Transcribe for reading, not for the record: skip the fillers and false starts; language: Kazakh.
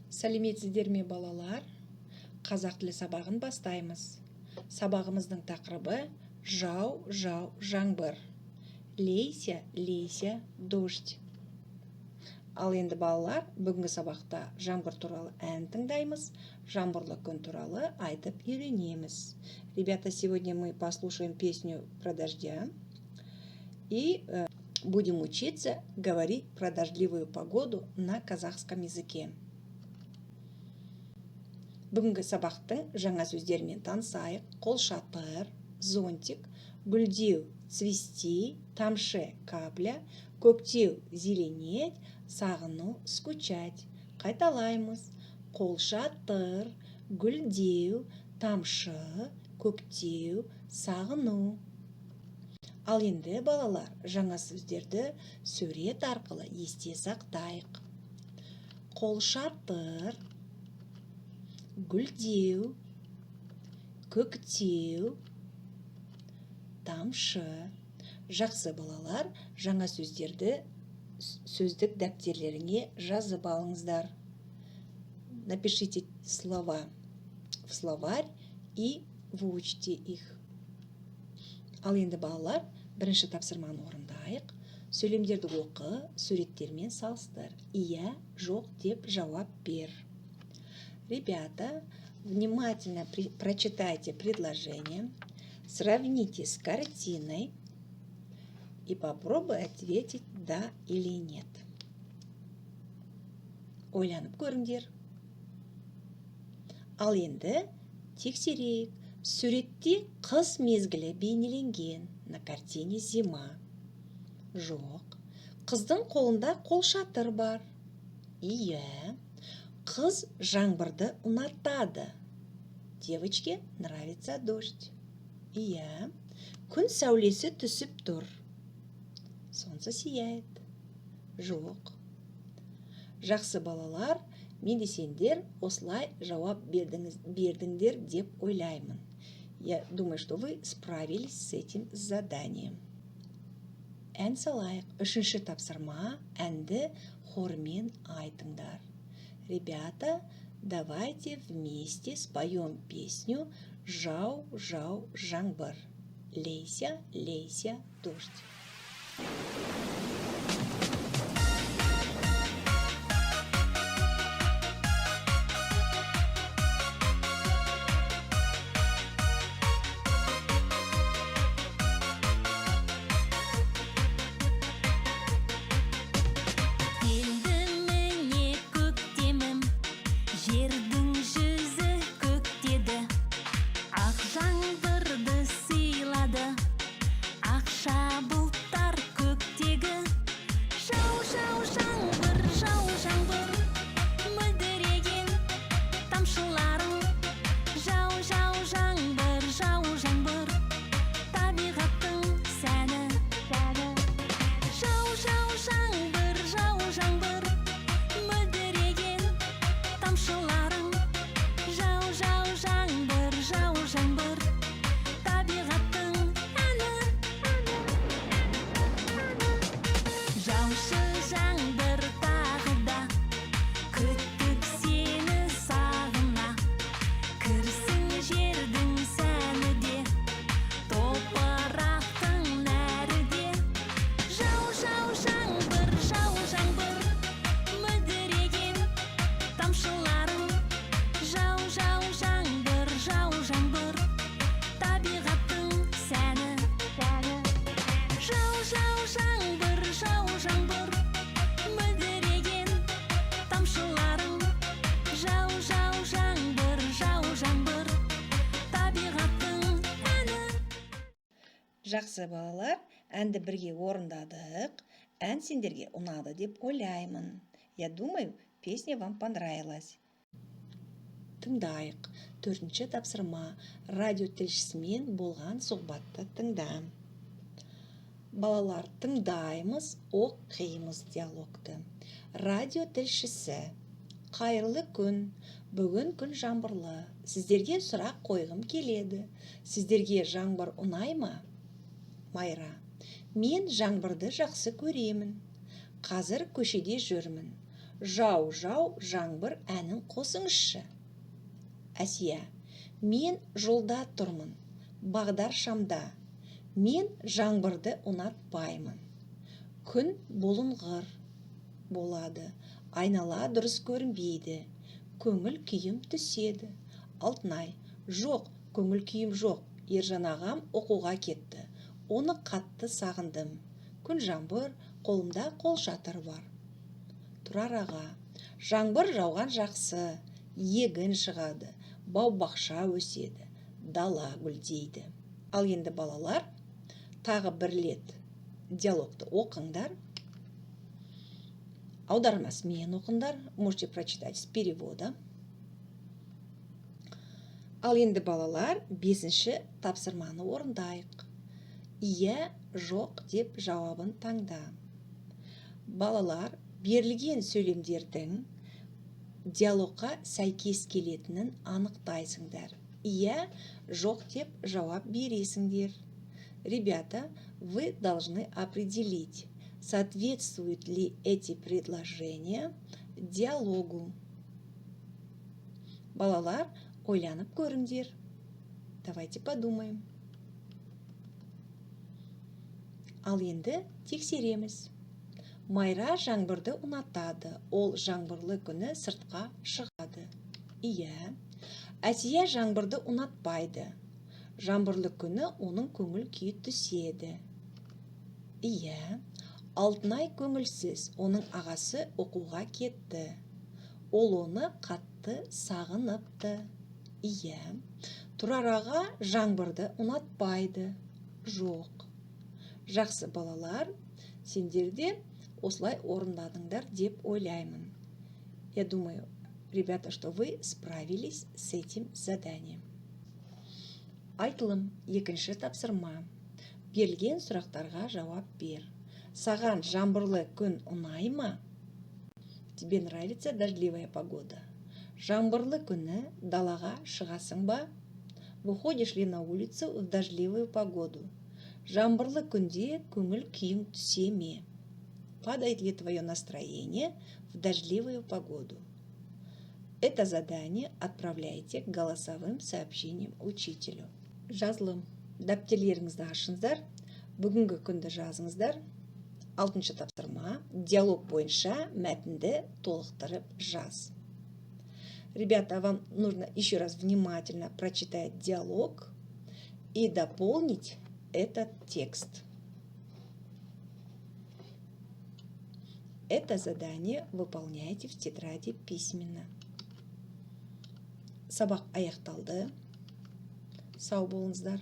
Сәлеметсіздер ме балалар? Қазақ тілі сабағын бастаймыз. Сабағымыздың тақырыбы жау, жаңбыр. Лейся, дождь. Ал енді балалар, бүгінгі сабақта жаңбыр туралы ән тыңдаймыз, жаңбырлы күн туралы айтып үйренеміз. Ребята, сегодня мы послушаем песню про дождя и будем учиться говорить про дождливую погоду на казахском языке. Бүгінгі сабақтың жаңа сөздерімен танысайық. Қолшатыр, зонтик, гүлдеу, цвести, тамшы, капля, көктеу, зеленеть, сағыну, скучать. Қайталаймыз. Қолшатыр, гүлдеу, тамшы, көктеу, сағыну. Ал енді балалар, жаңа сөздерді сурет арқылы есте сақтайық. Қолшатыр, гүлдеу, көктеу, тамшы. Жақсы балалар, жаңа сөздерді сөздік дәптерлеріңе жазып алыңыздар. Напишите слова в словарь и выучите их. Ал енді балалар, бірінші тапсырманы орындайық. Сөйлемдерді оқы, суреттермен салыстыр. Иә, жоқ деп жауап бер. Ребята, внимательно прочитайте предложение, сравните с картиной и попробуй ответить да или нет. Ойланып көріңдер. Ал енді тексерейік. Суретте қыс мезгілі бейнеленген, на картине зима. Жоқ. Қыздың қолында қолшатыр бар. Иә. Қыз жаңбырды ұнатады. Девочке нравится дождь. Иә. Күн сәулесі түсіп тұр. Солнце сияет. Жоқ. Жақсы балалар, мен сендер осылай жауап бердіңдер деп ойлаймын. Я думаю, что вы справились с этим заданием. Ән салайық. Үшінші тапсырма, әнді хормен айтыңдар. Ребята, давайте вместе споем песню «Жау, жаңбыр». Лейся, дождь. Жақсы балалар, әнді бірге орындадық. Ән сендерге ұнады деп ойлаймын. Я думаю, песня вам понравилась. Тыңдайық. Төртінші тапсырма. Радио тілшісімен болған сұхбатты тыңда. Балалар, тыңдаймыз, оқимыз диалогты. Радио тілшісі. Қайырлы күн. Бүгін күн жаңбырлы. Сіздерге сұрақ қойғым келеді. Сіздерге жаңбыр ұнай ма? Майра. Мен жаңбырды жақсы көремін. Қазір көшеде жүрмін. Жау, жау, жаңбыр әнін қосыңызшы. Әсия: мен жолда тұрмын, бағдар шамда. Мен жаңбырды ұнатпаймын. Күн бұлыңғыр болады, айнала дұрыс көрінбейді. Көңіл күйім түседі. Алтынай: жоқ, көңіл күйім жоқ. Ержан ағам оқуға кетті. Оны қатты сағындым. Күн жаңбыр, қолымда қолшатыр бар. Тұрар аға: жаңбыр жауған жақсы, егін шығады, бау-бақша өседі, дала гүлдейді. Ал енді балалар, тағы бір рет диалогты оқыңдар. Аудармасымен оқыңдар. Можете прочитать с перевода. Ал енді балалар, 5-ші тапсырманы орындайық. Иә, жоқ деп жауабын таңда. Балалар, берілген сөйлемдердің диалогқа сәйкес келетінін анықтайсыңдар. Иә, жоқ деп жауап бересіңдер. Ребята, вы должны определить, соответствуют ли эти предложения диалогу. Балалар, ойланып көріңдер. Давайте подумаем. Ал енді тексереміз. Майра жаңбырды ұнатады. Ол жаңбырлы күні сыртқа шығады. Иә. Әсия жаңбырды ұнатпайды. Жаңбырлы күні оның көңіл күйі түседі. Иә. Алтынай көңілсіз. Оның ағасы оқуға кетті. Ол оны қатты сағыныпты. Иә. Тұрар аға жаңбырды ұнатпайды. Жоқ. Жақсы балалар, сендер де осылай орындадыңдар деп ойлаймын. Я думаю, ребята, что вы справились с этим заданием. Айтылым, 2-ші тапсырма. Берілген сұрақтарға жауап бер. Саған жаңбырлы күн ұнай ма? Тебе нравится дождливая погода? Жаңбырлы күні далаға шығасың ба? Выходишь ли на улицу в дождливую погоду? Жаңбырлы күнде көңіл күйің түсе ме? Падает ли твое настроение в дождливую погоду? Это задание отправляйте голосовым сообщением учителю. Жазылым. Дәптерлеріңізді ашыңыздар. Бүгінгі күнді жазыңыздар. 6-шы тапсырма. Диалог бойынша мәтінді толықтырып жаз. Ребята, вам нужно еще раз внимательно прочитать диалог и дополнить этот текст. Это задание выполняйте в тетради письменно. Сабақ аяқталды. Сау болыңыздар.